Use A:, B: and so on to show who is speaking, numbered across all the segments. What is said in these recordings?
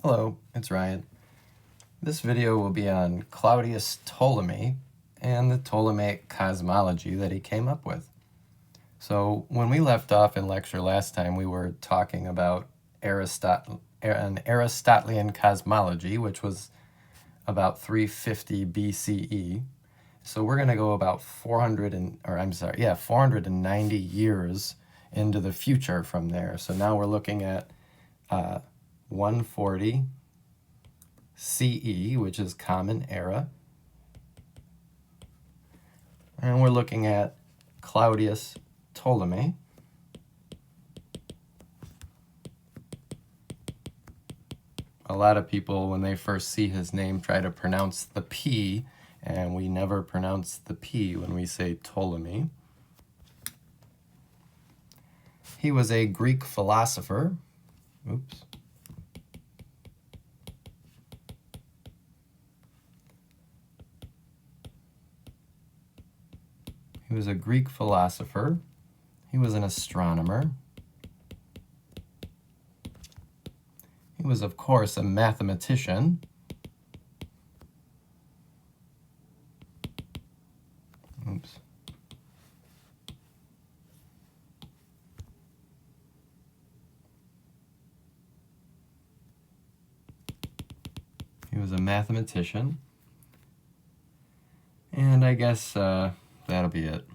A: Hello, it's Ryan. This video will be on Claudius Ptolemy and the Ptolemaic Cosmology that he came up with. So when we left off in lecture last time, we were talking about an Aristotelian cosmology, which was about 350 BCE. So we're going to go about 490 years into the future from there. So now we're looking at 140 CE, which is Common Era. And we're looking at Claudius Ptolemy. A lot of people, when they first see his name, try to pronounce the P, and we never pronounce the P when we say Ptolemy. He was a Greek philosopher. He was a Greek philosopher. He was an astronomer. He was, of course, a mathematician. He was a mathematician. And I guess that'll be it.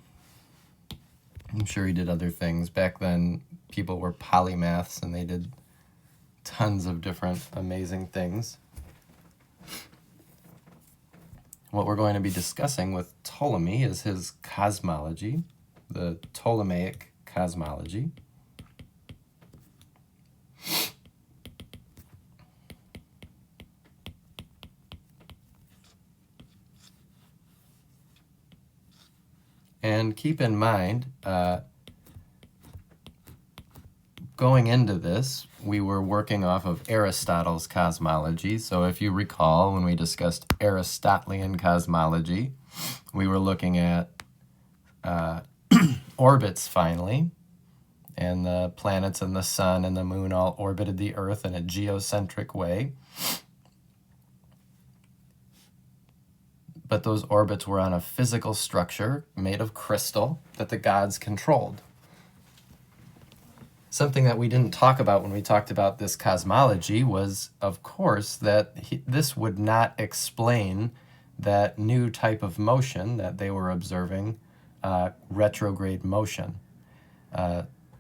A: I'm sure he did other things. Back then, people were polymaths, and they did tons of different amazing things. What we're going to be discussing with Ptolemy is his cosmology, the Ptolemaic Cosmology. And keep in mind, going into this, we were working off of Aristotle's cosmology. So if you recall, when we discussed Aristotelian cosmology, we were looking at orbits finally, and the planets and the sun and the moon all orbited the Earth in a geocentric way. But those orbits were on a physical structure made of crystal that the gods controlled. Something that we didn't talk about when we talked about this cosmology was, of course, that this would not explain that new type of motion that they were observing, retrograde motion.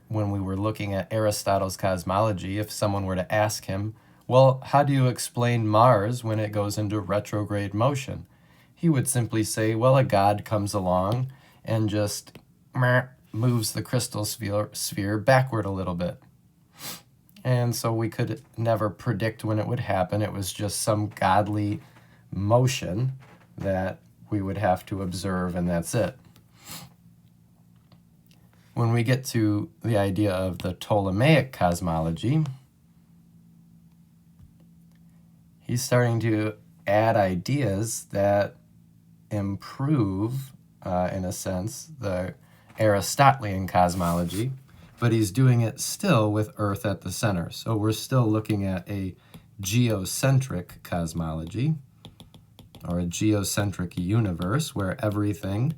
A: When we were looking at Aristotle's cosmology, if someone were to ask him, well, how do you explain Mars when it goes into retrograde motion? He would simply say, well, a god comes along and just moves the crystal sphere backward a little bit. And so we could never predict when it would happen. It was just some godly motion that we would have to observe, and that's it. When we get to the idea of the Ptolemaic cosmology, he's starting to add ideas that improve, in a sense, the Aristotelian cosmology, but he's doing it still with Earth at the center. So we're still looking at a geocentric cosmology, or a geocentric universe where everything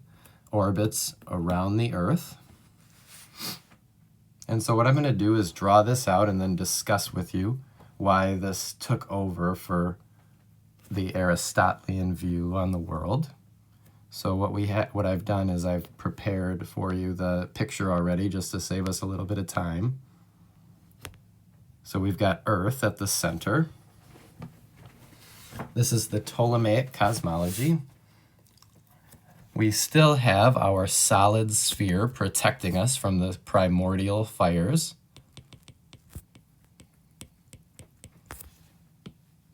A: orbits around the Earth. And so what I'm going to do is draw this out and then discuss with you why this took over for the Aristotelian view on the world. So what I've done is I've prepared for you the picture already just to save us a little bit of time. So we've got Earth at the center. This is the Ptolemaic cosmology. We still have our solid sphere protecting us from the primordial fires.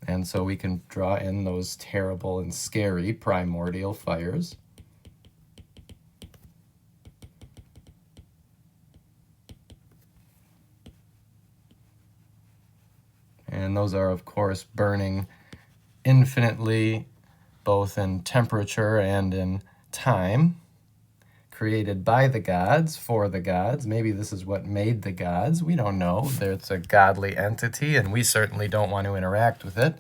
A: And so we can draw in those terrible and scary primordial fires. And those are, of course, burning infinitely, both in temperature and in time, created by the gods, for the gods. Maybe this is what made the gods. We don't know. It's a godly entity, and we certainly don't want to interact with it.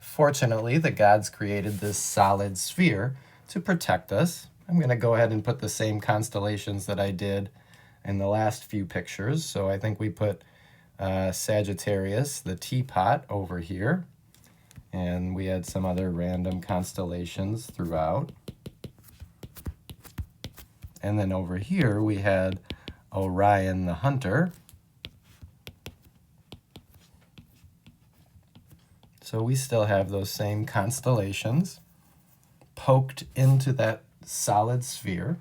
A: Fortunately, the gods created this solid sphere to protect us. I'm going to go ahead and put the same constellations that I did in the last few pictures. So I think we put Sagittarius, the teapot, over here. And we had some other random constellations throughout. And then over here we had Orion the hunter. So we still have those same constellations poked into that solid sphere,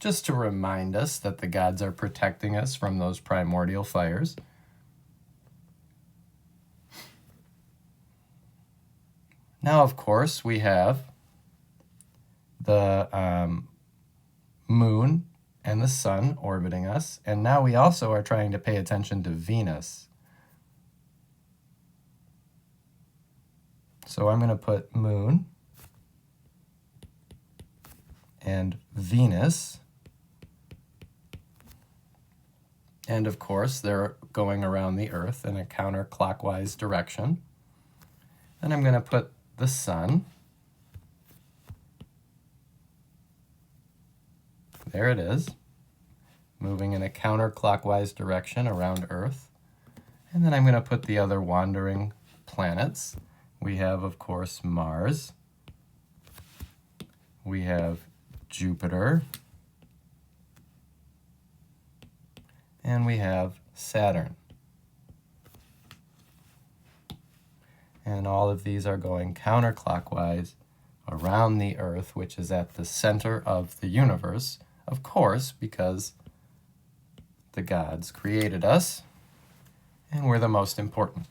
A: just to remind us that the gods are protecting us from those primordial fires. Now, of course, we have the moon and the sun orbiting us, and now we also are trying to pay attention to Venus. So I'm going to put moon and Venus, and of course they're going around the Earth in a counterclockwise direction. Then I'm going to put the sun. There it is, moving in a counterclockwise direction around Earth. And then I'm going to put the other wandering planets. We have, of course, Mars. We have Jupiter. And we have Saturn. And all of these are going counterclockwise around the Earth, which is at the center of the universe, of course, because the gods created us, and we're the most important.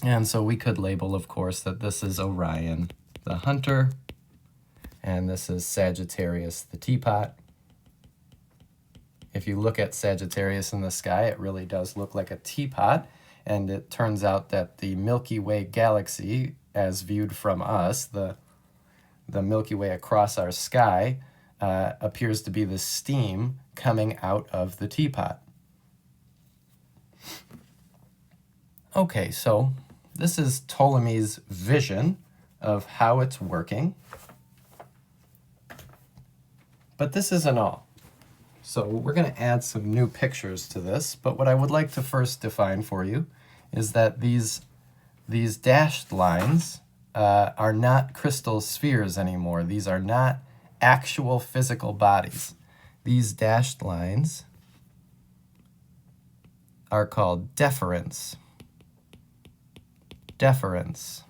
A: And so we could label, of course, that this is Orion, the hunter, and this is Sagittarius, the teapot. If you look at Sagittarius in the sky, it really does look like a teapot, and it turns out that the Milky Way galaxy, as viewed from us, the Milky Way across our sky, appears to be the steam coming out of the teapot. Okay, so this is Ptolemy's vision of how it's working. But this isn't all. So we're going to add some new pictures to this, but what I would like to first define for you is that these dashed lines are not crystal spheres anymore. These are not actual physical bodies. These dashed lines are called deferents. Deferents.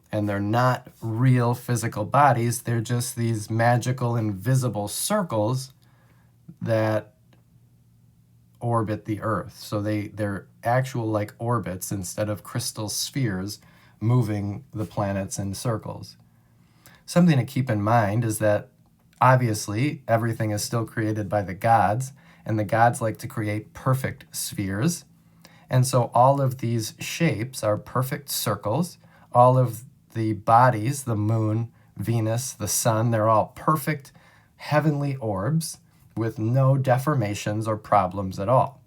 A: And they're not real physical bodies. They're just these magical invisible circles that orbit the Earth. So they're actual like orbits instead of crystal spheres moving the planets in circles. Something to keep in mind is that obviously everything is still created by the gods, and the gods like to create perfect spheres. And so all of these shapes are perfect circles. All of the bodies, the moon, Venus, the sun, they're all perfect heavenly orbs with no deformations or problems at all.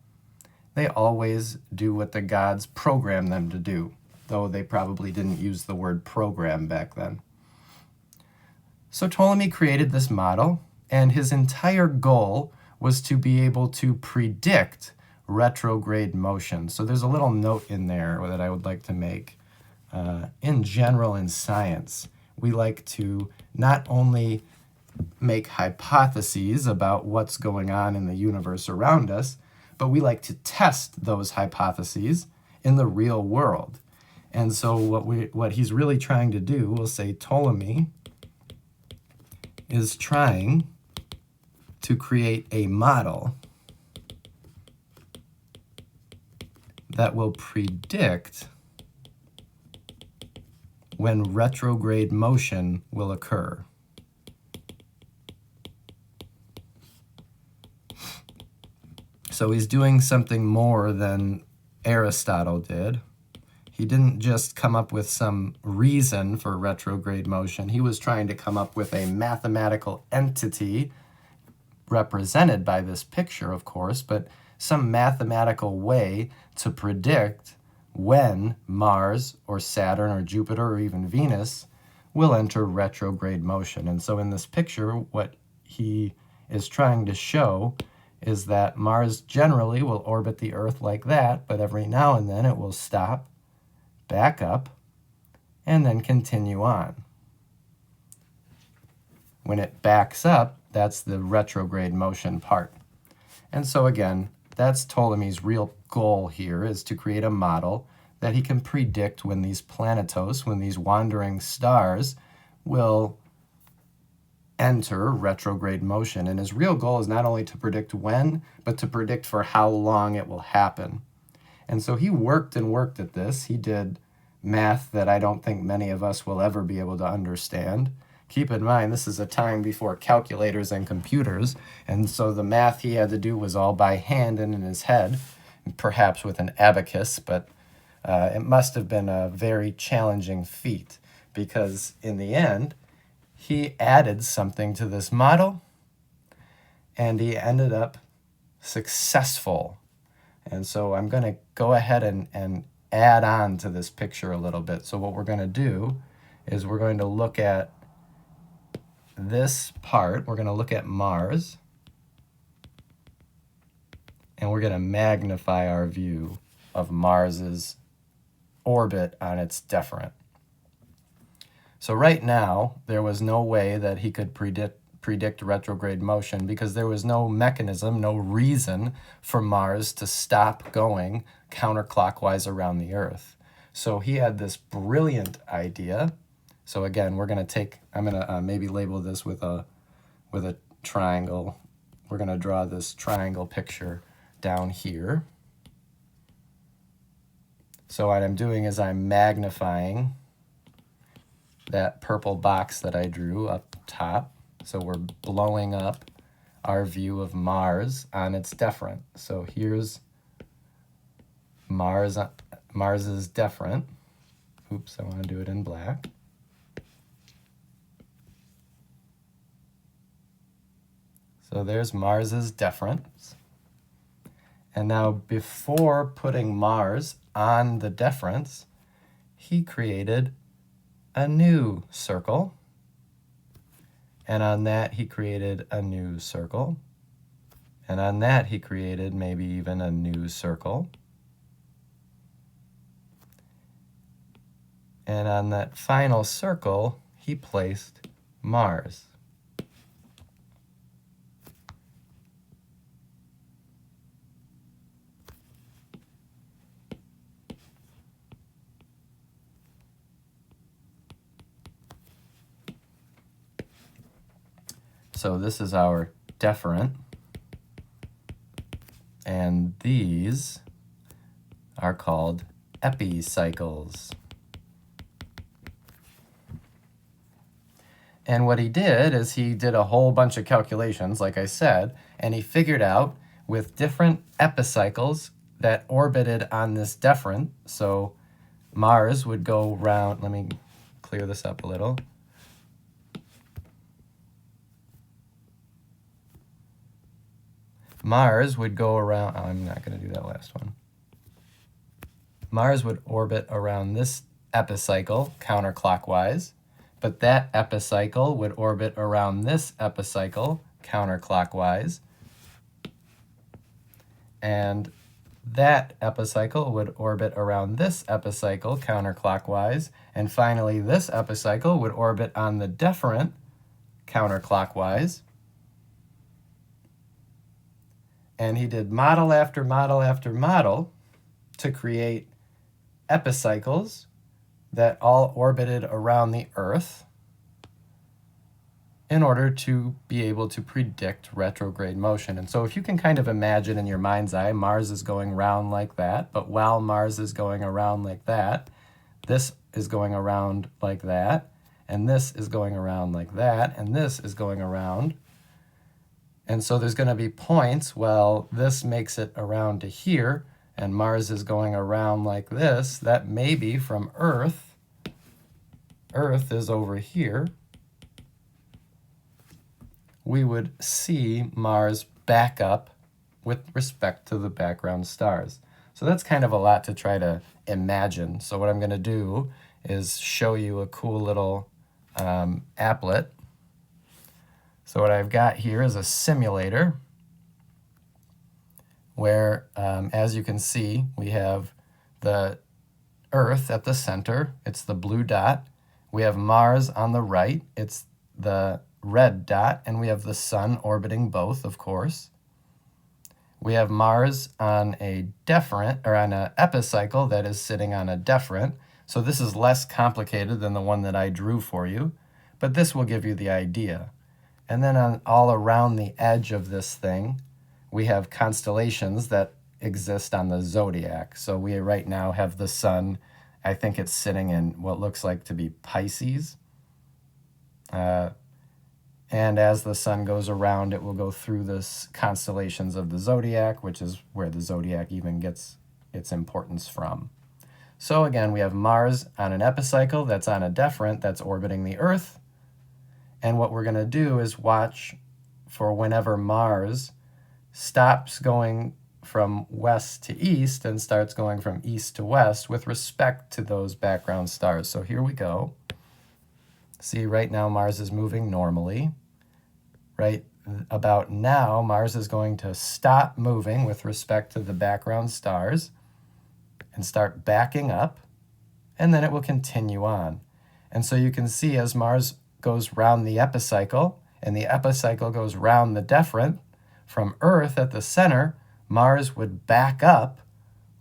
A: They always do what the gods program them to do, though they probably didn't use the word program back then. So Ptolemy created this model, and his entire goal was to be able to predict retrograde motion. So there's a little note in there that I would like to make. In general, in science, we like to not only make hypotheses about what's going on in the universe around us, but we like to test those hypotheses in the real world. And so what he's really trying to do, we'll say Ptolemy is trying to create a model that will predict when retrograde motion will occur. So he's doing something more than Aristotle did. He didn't just come up with some reason for retrograde motion. He was trying to come up with a mathematical entity represented by this picture, of course, but some mathematical way to predict when Mars or Saturn or Jupiter or even Venus will enter retrograde motion. And so in this picture, what he is trying to show is that Mars generally will orbit the Earth like that, but every now and then it will stop, back up, and then continue on. When it backs up, that's the retrograde motion part. And so again, that's Ptolemy's real goal here, is to create a model that he can predict when these planetos, when these wandering stars, will enter retrograde motion. And his real goal is not only to predict when, but to predict for how long it will happen. And so he worked and worked at this. He did math that I don't think many of us will ever be able to understand. Keep in mind, this is a time before calculators and computers, and so the math he had to do was all by hand and in his head, perhaps with an abacus, but it must have been a very challenging feat, because in the end, he added something to this model, and he ended up successful. And so I'm going to go ahead and add on to this picture a little bit. So what we're going to do is we're going to look at this part. We're going to look at Mars, and we're going to magnify our view of Mars's orbit on its deferent. So right now, there was no way that he could predict retrograde motion, because there was no mechanism, no reason for Mars to stop going counterclockwise around the Earth. So he had this brilliant idea. So again, we're going to I'm going to maybe label this with a triangle. We're going to draw this triangle picture down here. So what I'm doing is I'm magnifying that purple box that I drew up top. So we're blowing up our view of Mars on its deferent. So here's Mars's deferent. Oops, I want to do it in black. So there's Mars's deference. And now before putting Mars on the deference, he created a new circle. And on that, he created a new circle. And on that, he created maybe even a new circle. And on that final circle, he placed Mars. So this is our deferent, and these are called epicycles. And what he did is he did a whole bunch of calculations, like I said, and he figured out with different epicycles that orbited on this deferent. So Mars would go round, let me clear this up a little. Mars would go around, I'm not going to do that last one. Mars would orbit around this epicycle counterclockwise, but that epicycle would orbit around this epicycle counterclockwise, and that epicycle would orbit around this epicycle counterclockwise, and finally this epicycle would orbit on the deferent counterclockwise. And he did model after model after model to create epicycles that all orbited around the Earth in order to be able to predict retrograde motion. And so if you can kind of imagine in your mind's eye, Mars is going around like that, but while Mars is going around like that, this is going around like that, and this is going around like that, and this is going around. And so there's going to be points, well, this makes it around to here, and Mars is going around like this, that maybe from Earth, Earth is over here, we would see Mars back up with respect to the background stars. So that's kind of a lot to try to imagine. So what I'm going to do is show you a cool little applet. So what I've got here is a simulator where, as you can see, we have the Earth at the center. It's the blue dot. We have Mars on the right. It's the red dot. And we have the sun orbiting both, of course. We have Mars on a deferent, or on an epicycle that is sitting on a deferent. So this is less complicated than the one that I drew for you, but this will give you the idea. And then all around the edge of this thing, we have constellations that exist on the zodiac. So we right now have the sun. I think it's sitting in what looks like to be Pisces. And as the sun goes around, it will go through the constellations of the zodiac, which is where the zodiac even gets its importance from. So again, we have Mars on an epicycle that's on a deferent that's orbiting the Earth. And what we're going to do is watch for whenever Mars stops going from west to east and starts going from east to west with respect to those background stars. So here we go. See, right now Mars is moving normally. Right about now, Mars is going to stop moving with respect to the background stars and start backing up, and then it will continue on. And so you can see as Mars goes round the epicycle, and the epicycle goes round the deferent, from Earth at the center, Mars would back up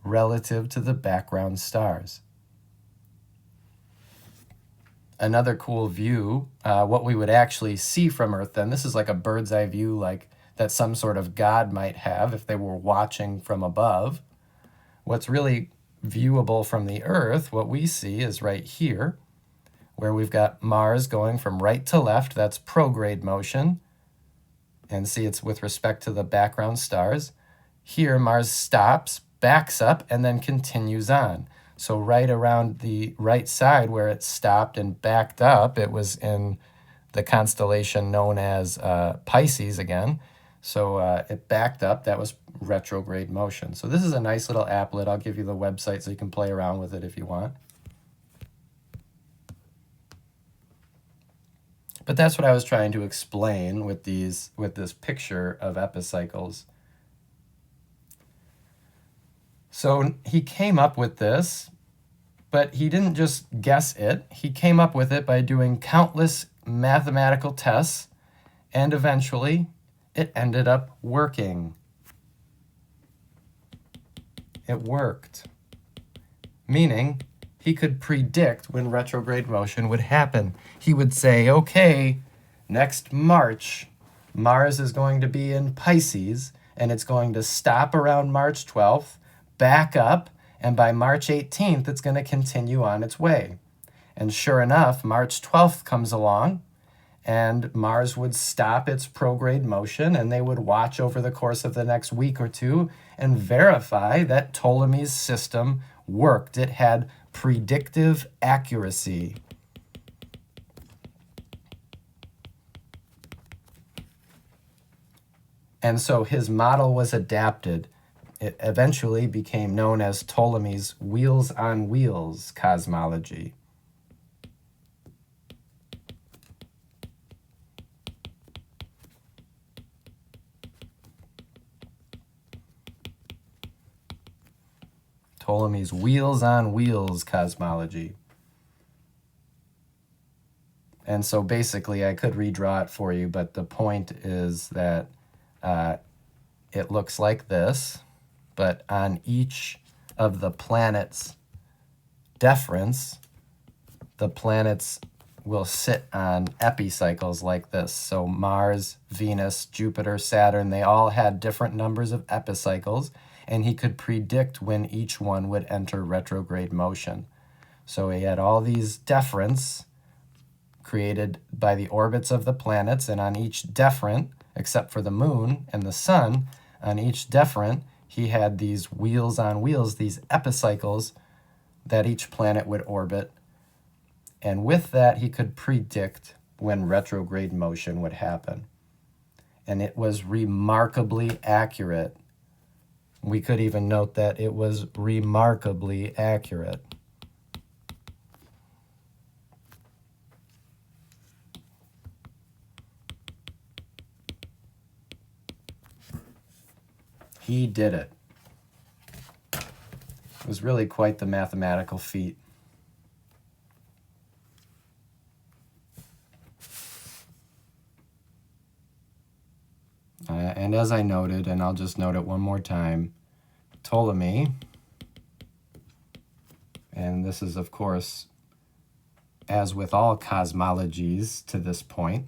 A: relative to the background stars. Another cool view, what we would actually see from Earth then, this is like a bird's eye view like that some sort of god might have if they were watching from above. What's really viewable from the Earth, what we see is right here, where we've got Mars going from right to left, that's prograde motion, and see it's with respect to the background stars. Here Mars stops, backs up, and then continues on. So right around the right side where it stopped and backed up, it was in the constellation known as Pisces again. So it backed up. That was retrograde motion. So this is a nice little applet. I'll give you the website so you can play around with it if you want. But that's what I was trying to explain with this picture of epicycles. So he came up with this, but he didn't just guess it. He came up with it by doing countless mathematical tests, and eventually it ended up working. It worked, meaning he could predict when retrograde motion would happen. He would say, okay, next March, Mars is going to be in Pisces, and it's going to stop around March 12th, back up, and by March 18th, it's going to continue on its way. And sure enough, March 12th comes along, and Mars would stop its prograde motion, and they would watch over the course of the next week or two and verify that Ptolemy's system worked. It had predictive accuracy. And so his model was adapted. It eventually became known as Ptolemy's wheels on wheels cosmology. Ptolemy's wheels on wheels cosmology. And so basically I could redraw it for you, but the point is that it looks like this. But on each of the planets' deferents, the planets will sit on epicycles like this. So Mars, Venus, Jupiter, Saturn, they all had different numbers of epicycles, and he could predict when each one would enter retrograde motion. So he had all these deferents created by the orbits of the planets, and on each deferent, except for the moon and the sun, on each deferent, he had these wheels on wheels, these epicycles that each planet would orbit. And with that, he could predict when retrograde motion would happen. And it was remarkably accurate. We could even note that it was remarkably accurate. He did it. It was really quite the mathematical feat. And as I noted, and I'll just note it one more time, Ptolemy, and this is, of course, as with all cosmologies to this point,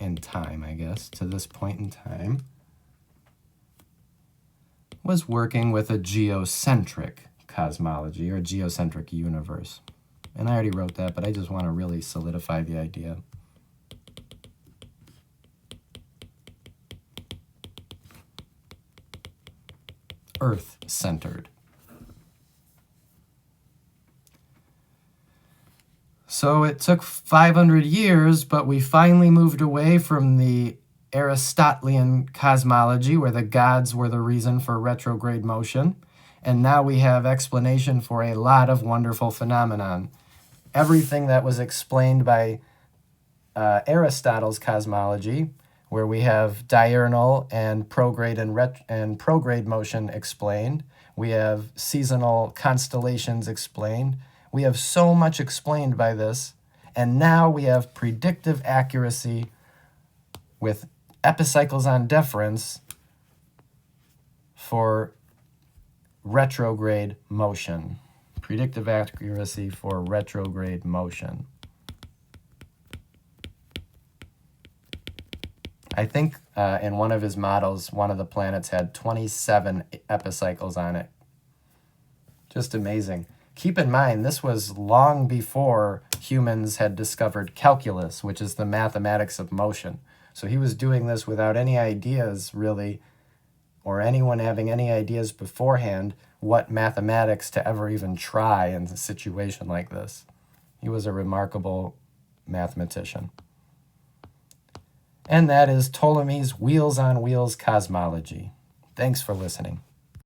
A: in time, I guess, to this point in time, was working with a geocentric cosmology or geocentric universe. And I already wrote that, but I just want to really solidify the idea. Earth-centered. So it took 500 years, but we finally moved away from the Aristotelian cosmology, where the gods were the reason for retrograde motion. And now we have explanation for a lot of wonderful phenomenon. Everything that was explained by Aristotle's cosmology, where we have diurnal and prograde and prograde motion explained. We have seasonal constellations explained. We have so much explained by this. And now we have predictive accuracy with epicycles on deference for retrograde motion. Predictive accuracy for retrograde motion. I think in one of his models, one of the planets had 27 epicycles on it. Just amazing. Keep in mind, this was long before humans had discovered calculus, which is the mathematics of motion. So he was doing this without any ideas, really, or anyone having any ideas beforehand what mathematics to ever even try in a situation like this. He was a remarkable mathematician. And that is Ptolemy's Wheels on Wheels cosmology. Thanks for listening.